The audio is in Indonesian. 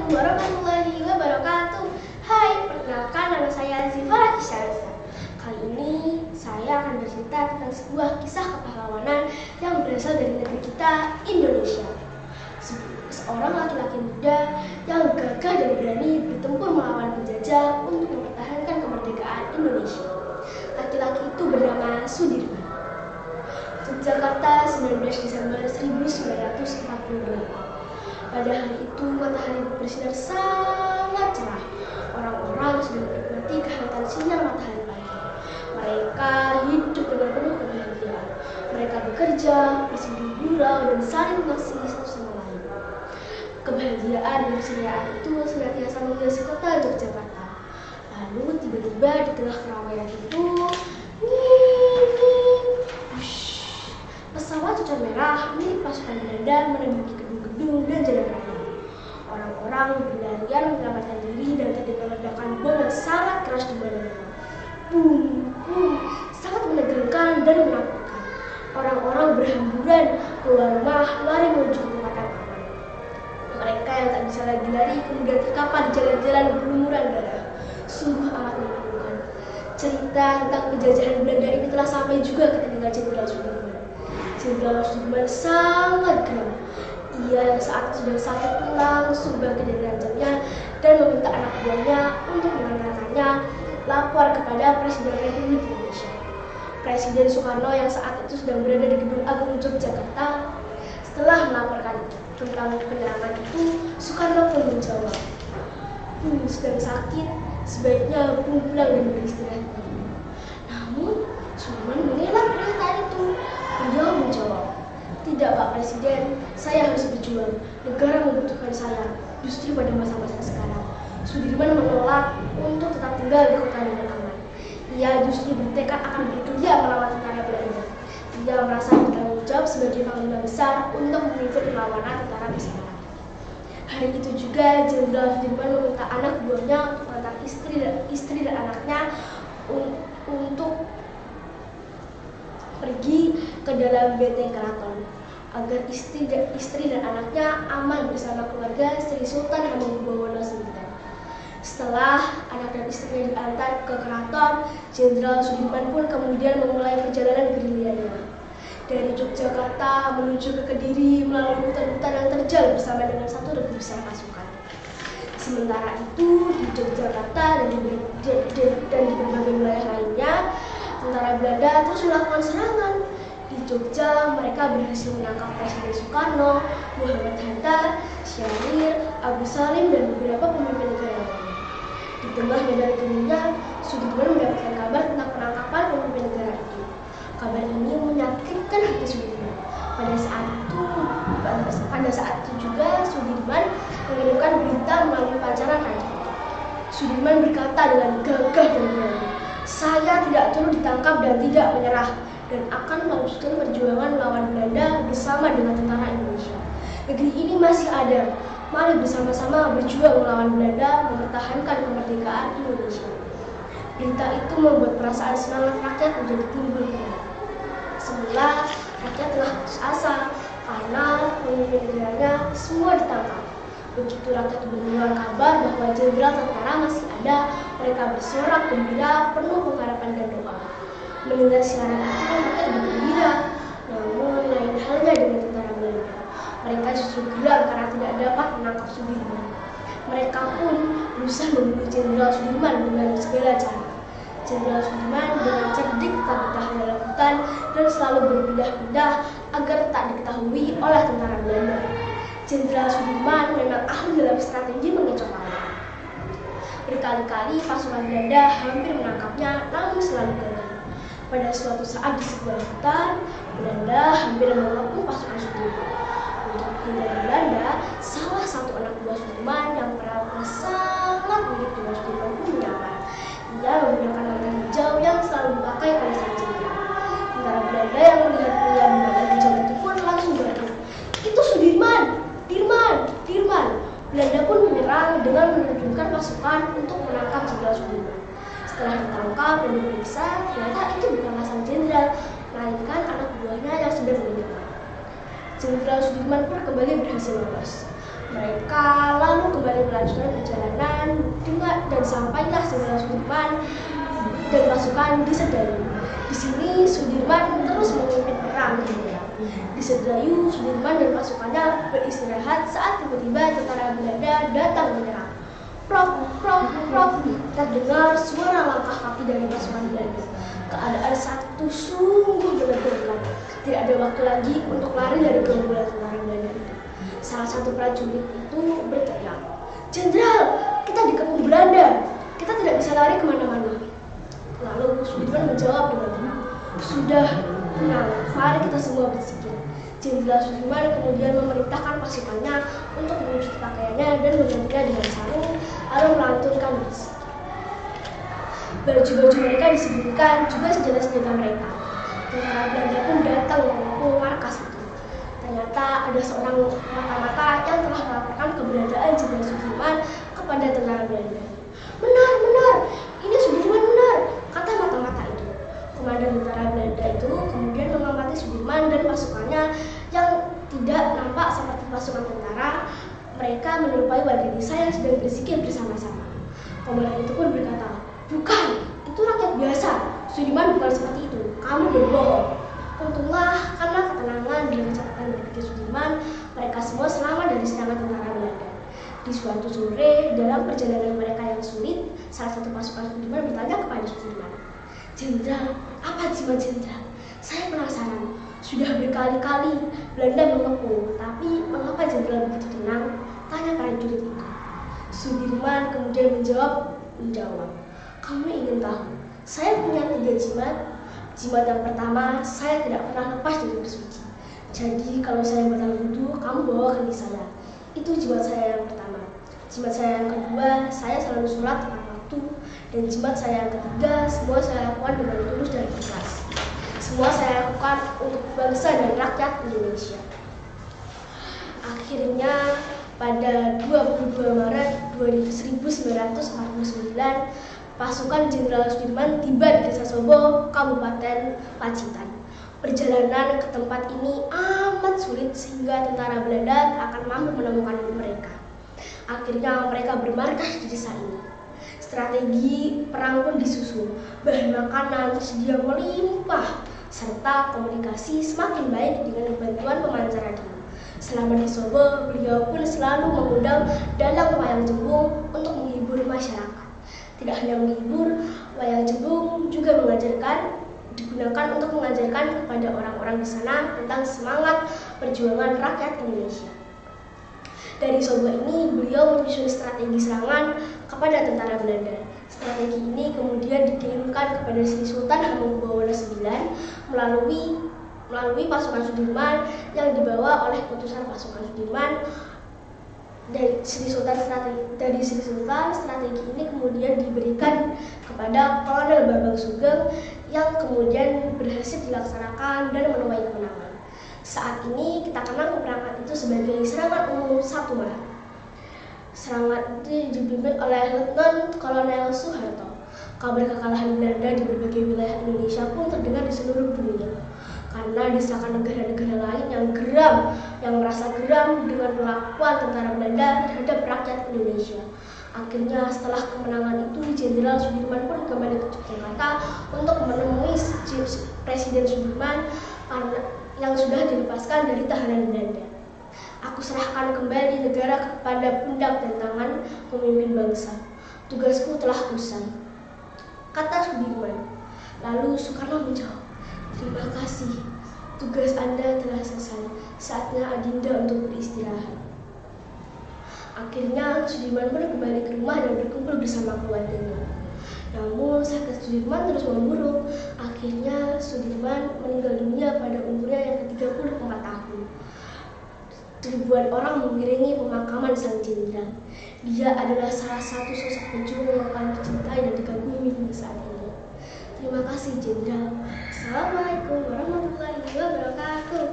Assalamualaikum warahmatullahi wabarakatuh. Hai, perkenalkan nama saya Zifara Kisarisa. Kali ini saya akan bercerita tentang sebuah kisah kepahlawanan yang berasal dari negeri kita, Indonesia. Seorang laki-laki muda yang gagah dan berani bertempur melawan penjajah untuk mempertahankan kemerdekaan Indonesia. Laki-laki itu bernama Sudirman. Jakarta, 19 Desember 1948. Pada hari itu matahari bersinar sangat cerah. Orang-orang sedang menikmati kehangatan sinar matahari pagi. Mereka hidup dengan penuh kebahagiaan. Mereka bekerja, bersih gurau, dan saling mengasihi satu sama lain. Kebahagiaan dan keseriaan itu senantiasa menghiasi kota Yogyakarta. Lalu tiba-tiba di tengah keramaian itu, pesawat cucar merah milik pasukan Belanda menembaki gedung-gedung dan jalan raya. Orang-orang berlarian menyelamatkan diri dan terdengar ledakan bom yang sangat keras di mana-mana. Bum, bum, sangat menegangkan dan menakutkan. Orang-orang berhamburan keluar rumah, lari menuju ke tempat yang aman. Mereka yang tak bisa lagi lari kemudian terkapar di jalan-jalan berlumuran darah. Sungguh amat memilukan. Cerita tentang penjajahan Belanda ini telah sampai juga ke telinga Jenderal Sudirman. Jenderal Sudirman sangat geram. Ia yang saat itu sedang sakit langsung bangkit dari ranjangnya dan meminta anak buahnya untuk mengantarkannya lapor kepada Presiden Republik Indonesia. Presiden Soekarno yang saat itu sedang berada di Gedung Agung Yogyakarta. Setelah melaporkan tentang penyerangan itu, Soekarno pun menjawab, sedang sakit, sebaiknya pulang dan beristirahat. Namun, Sudirman mengelak pernyataan itu. Beliau menjawab, tidak Pak Presiden, saya harus berjuang. Negara membutuhkan saya, justru pada masa-masa sekarang. Sudirman menolak untuk tetap tinggal di kota dengan aman. Ia justru bertekad akan bergerilya melawan tentara Belanda. Ia merasa bertanggung jawab sebagai panglima besar untuk memimpin perlawanan tentara bersama. Hari itu juga Jenderal Sudirman meminta anak buahnya untuk mengantar istri dan anaknya untuk pergi ke dalam benteng keraton agar istri dan anaknya aman bersama keluarga Sri Sultan Hamengkubuwono IX. Setelah anak dan istrinya diantar ke keraton, Jenderal Sudirman pun kemudian memulai perjalanan gerilyanya dari Yogyakarta menuju ke Kediri melalui hutan-hutan yang terjal bersama dengan satu regu besar pasukan. Sementara itu di Yogyakarta dan di berbagai wilayah lainnya, tentara Belanda terus melakukan serangan. Di Jogja, mereka berhasil menangkap Presiden Soekarno, Muhammad Hatta, Syahrir, Abu Salim, dan beberapa pemimpin negara lainnya. Di tengah medan geningnya, Sudirman mendapatkan kabar tentang penangkapan pemimpin negara itu. Kabar ini menyakitkan hati Sudirman. Pada saat itu juga Sudirman mengirimkan berita melalui pancaran radio. Sudirman berkata dengan gagah dan berani, saya tidak turut ditangkap dan tidak menyerah, dan akan melanjutkan perjuangan melawan Belanda bersama dengan tentara Indonesia. Negeri ini masih ada. Mari bersama-sama berjuang melawan Belanda, mempertahankan kemerdekaan Indonesia. Berita itu membuat perasaan semangat rakyat menjadi timbul kembali. Semula rakyat telah putus asa karena pemimpin negaranya semua ditangkap. Begitu rakyat mendengar kabar bahwa jenderal tentara masih ada, mereka bersorak gembira penuh pengharapan dan doa. Mendengar siaran itu mereka lebih gembira. Namun lain halnya dengan tentara Belanda. Mereka justru geram karena tidak dapat menangkap Sudirman. Mereka pun berusaha membunuh Jenderal Sudirman dengan segala cara. Jenderal Sudirman dengan cerdik tetap bertahan dalam hutan dan selalu berpindah-pindah agar tak diketahui oleh tentara Belanda. Jenderal Sudirman memang ahli dalam strategi mengecoh lawan. Berkali-kali pasukan Belanda hampir menangkapnya, namun selalu gagal. Pada suatu saat di sebuah hutan, Belanda hampir mengepung pasukan Sudirman. Untuk menghindari Belanda, salah satu anak buah Sudirman yang perannya sangat mirip dengan Sudirman pun menyamar. Ia menggunakan lantang hijau yang selalu dipakai oleh sang jenderal. Tentara Belanda yang melihat pria berlantang hijau itu pun langsung berteriak, "Itu Sudirman! Dirman!" Belanda pun menyerang dengan menerjunkan pasukan untuk menangkap Jenderal Sudirman. Setelah ditangkap dan diperiksa, ternyata itu bukanlah sang jenderal, melainkan anak buahnya yang sedang meninggal. Jenderal Sudirman pun kembali berhasil lolos. Mereka lalu kembali melanjutkan perjalanan dan sampailah Jenderal Sudirman dan pasukan di Sedayu. Di sini Sudirman terus memimpin perang. Di Sedayu, Sudirman dan pasukannya beristirahat saat tiba-tiba tentara Belanda datang menyerang. Prok, prok, prok, terdengar suara langkah kaki dari pasukan Belanda. Keadaan saat itu sungguh menegangkan. Tidak ada waktu lagi untuk lari dari gerombolan tentara Belanda itu. Salah satu prajurit itu berteriak, "Jenderal, kita dikepung Belanda. Kita tidak bisa lari kemana-mana." Lalu Sudirman menjawab dengan tenang, "Sudah, tenang, mari kita semua bersikir." Jenderal Sudirman kemudian memerintahkan pasukannya untuk mencuci pakaiannya dan menggantinya dengan sarung, lalu melantunkan berzikir. Baju-baju mereka disembunyikan, juga senjata-senjata mereka. Tentara Belanda pun datang mengepung markas itu. Ternyata ada seorang mata-mata yang telah melaporkan keberadaan Jenderal Sudirman kepada tentara Belanda. "Benar, benar, ini Sudirman benar," kata mata-mata itu. Komandan tentara Belanda itu kemudian mengamati Sudirman dan pasukannya yang tidak nampak seperti pasukan tentara. Mereka menyerupai warga desa yang sedang berzikir bersama-sama. Komandan itu pun berkata, "Bukan, itu rakyat biasa. Sudirman bukan seperti itu. Kamu berbohong." Untunglah karena ketenangan dan kecepatan berpikir Sudirman, mereka semua selamat dari serangan tentara Belanda. Di suatu sore, dalam perjalanan mereka yang sulit, salah satu pasukan Sudirman bertanya kepada Sudirman, "Jenderal, apa jimat jenderal? Saya penasaran. Sudah berkali-kali Belanda mengepung, tapi mengapa jenderal begitu tenang?" tanya prajurit itu. Sudirman kemudian menjawab, "Kamu ingin tahu? Saya punya 3 jimat. Jimat yang pertama, saya tidak pernah lepas dari bersuci. Jadi kalau saya batal wudhu, kamu bawa ke saya. Itu jimat saya yang pertama. Jimat saya yang kedua, saya selalu sholat tepat waktu. Dan jimat saya yang ketiga, semua saya lakukan dengan tulus dan ikhlas. Semua saya lakukan untuk bangsa dan rakyat Indonesia." Akhirnya pada 22 Maret 1949, pasukan Jenderal Sudirman tiba di Desa Sobo, Kabupaten Pacitan. Perjalanan ke tempat ini amat sulit sehingga tentara Belanda akan mampu menemukan mereka. Akhirnya mereka bermarkas di desa ini. Strategi perang pun disusun, bahan makanan tersedia melimpah, serta komunikasi semakin baik dengan bantuan pemancar radio. Selama di Sobo, beliau pun selalu mengundang dalang wayang jembung untuk menghibur masyarakat. Tidak hanya menghibur, wayang jembung juga digunakan untuk mengajarkan kepada orang-orang di sana tentang semangat perjuangan rakyat Indonesia. Dari Sobo ini, beliau menyusun strategi serangan kepada tentara Belanda. Strategi ini kemudian dikirimkan kepada Sri Sultan Hamengkubuwono IX melalui pasukan Sudirman yang dibawa oleh utusan pasukan Sudirman. Dari Sri Sultan strategi ini kemudian diberikan kepada Kolonel Bambang Sugeng yang kemudian berhasil dilaksanakan dan menuai kemenangan. Saat ini kita kenal peperangan itu sebagai serangan umum 1 Maret. Serangan itu dipimpin oleh Letnan Kolonel Soeharto. Kabar kekalahan Belanda di berbagai wilayah Indonesia pun terdengar di seluruh dunia. Karena desakan negara-negara lain yang merasa geram dengan perlakuan tentara Belanda terhadap rakyat Indonesia. Akhirnya setelah kemenangan itu, Jenderal Sudirman pun kembali ke Yogyakarta untuk menemui Presiden Sudirman yang sudah dilepaskan dari tahanan Belanda. "Aku serahkan kembali negara kepada pundak dan tangan pemimpin bangsa. Tugasku telah usai," kata Sudirman. Lalu Soekarno menjawab, "Terima kasih, tugas Anda telah selesai. Saatnya Adinda untuk beristirahat." Akhirnya Sudirman pun kembali ke rumah dan berkumpul bersama keluarganya. Namun sakit Sudirman terus memburuk. Akhirnya Sudirman meninggal dunia pada umurnya yang ke-34 tahun. Ribuan orang mengiringi pemakaman sang jenderal. Dia adalah salah satu sosok pejuang yang akan dicintai dan dikagumi hingga saat ini. Terima kasih, Jenderal. Assalamualaikum warahmatullahi wabarakatuh.